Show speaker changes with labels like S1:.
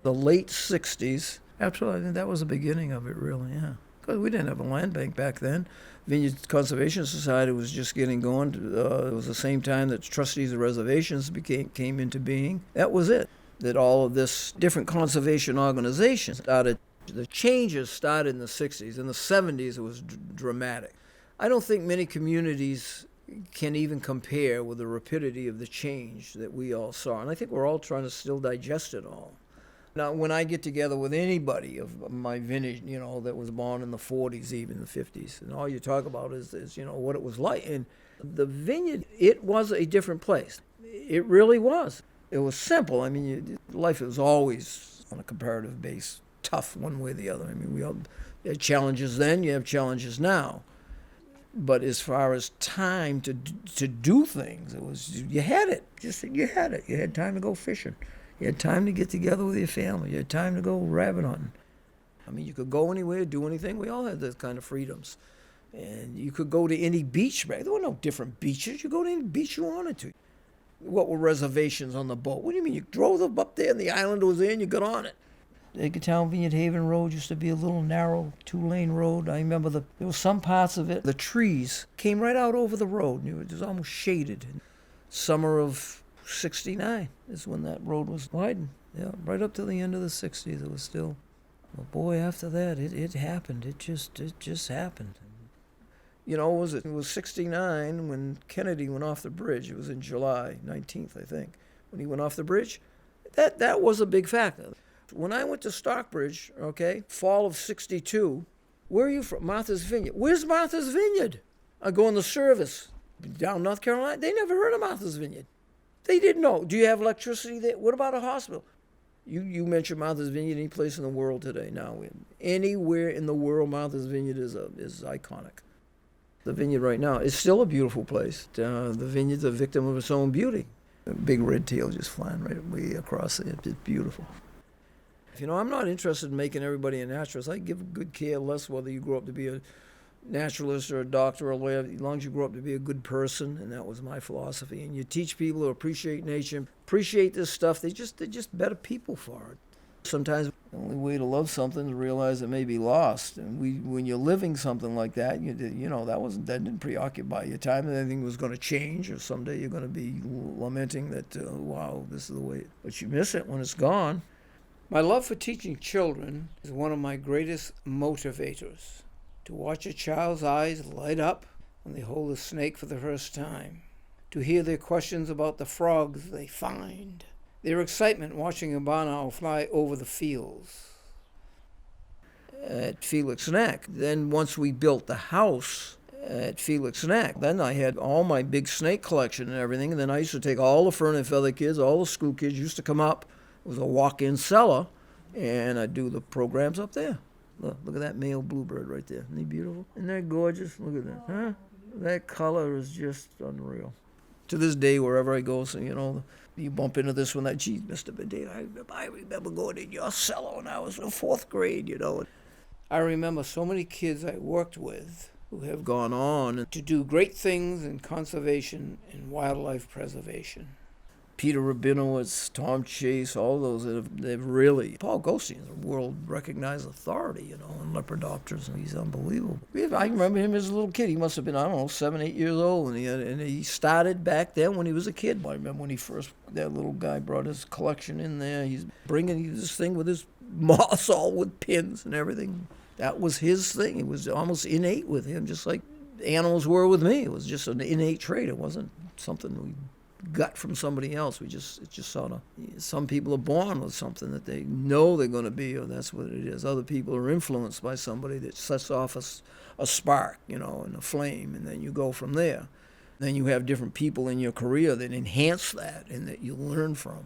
S1: The late 60s, absolutely, I think that was the beginning of it, really, yeah. Because we didn't have a land bank back then. Vineyard Conservation Society was just getting going. It was the same time that trustees of reservations came into being. That was it. That all of this different conservation organizations started. The changes started in the 60s. In the 70s, it was dramatic. I don't think many communities can even compare with the rapidity of the change that we all saw. And I think we're all trying to still digest it all. Now, when I get together with anybody of my vintage, that was born in the 40s, even the 50s, and all you talk about is what it was like. And the vineyard, it was a different place. It really was. It was simple. I mean, life was always on a comparative base, tough one way or the other. I mean, we all had challenges then, you have challenges now. But as far as time to do things, it was, you had it. You had it. You had time to go fishing. You had time to get together with your family. You had time to go rabbit hunting. I mean, you could go anywhere, do anything. We all had those kind of freedoms. And you could go to any beach. There were no different beaches. You go to any beach you wanted to. What were reservations on the boat? What do you mean? You drove them up there and the island was there and you got on it. Edgartown Vineyard Haven Road used to be a little narrow 2-lane road. I remember there were some parts of it, the trees came right out over the road. It was almost shaded. Summer of 69 is when that road was widened. Yeah, right up to the end of the 60s, it was still. But boy, after that, it happened. It just happened. It was 69 when Kennedy went off the bridge. It was in July 19th, I think, when he went off the bridge. That was a big factor. When I went to Stockbridge, fall of 62, where are you from? Martha's Vineyard. Where's Martha's Vineyard? I go in the service down North Carolina. They never heard of Martha's Vineyard. They didn't know. Do you have electricity there? What about a hospital? You mentioned Martha's Vineyard any place in the world today. Now, anywhere in the world, Martha's Vineyard is iconic. The vineyard right now is still a beautiful place. The vineyard's a victim of its own beauty. A big red tail just flying right way across there. It's beautiful. I'm not interested in making everybody a naturalist. I give good care less whether you grow up to be a naturalist or a doctor or whatever, as long as you grow up to be a good person, and that was my philosophy. And you teach people to appreciate nature, appreciate this stuff. They're just better people for it. Sometimes the only way to love something is to realize it may be lost. And when you're living something like that, that didn't preoccupy your time that anything was going to change, or someday you're going to be lamenting that, wow, this is the way. But you miss it when it's gone. My love for teaching children is one of my greatest motivators. To watch a child's eyes light up when they hold a snake for the first time. To hear their questions about the frogs they find. Their excitement watching a barn owl fly over the fields. At Felix Neck. Then once we built the house at Felix Neck, then I had all my big snake collection and everything. And then I used to take all the fern and feather kids, all the school kids used to come up. It was a walk-in cellar, and I'd do the programs up there. Look at that male bluebird right there. Isn't he beautiful? Isn't that gorgeous? Look at that. Huh? That color is just unreal. To this day, wherever I go, so, you bump into this one, gee, Mr. Bedane, I remember going in your cellar when I was in 4th grade, I remember so many kids I worked with who have gone on to do great things in conservation and wildlife preservation. Peter Rabinowitz, Tom Chase, all those they've really. Paul Goldstein is a world-recognized authority, in lepidopters, and he's unbelievable. I remember him as a little kid. He must have been, 7, 8 years old, and he started back then when he was a kid. I remember when that little guy brought his collection in there. He's bringing this thing with his moss all with pins and everything. That was his thing. It was almost innate with him, just like animals were with me. It was just an innate trait. It wasn't something we got from somebody else. It's just sort of, some people are born with something that they know they're going to be, or that's what it is. Other people are influenced by somebody that sets off a spark, and a flame, and then you go from there. Then you have different people in your career that enhance that and that you learn from.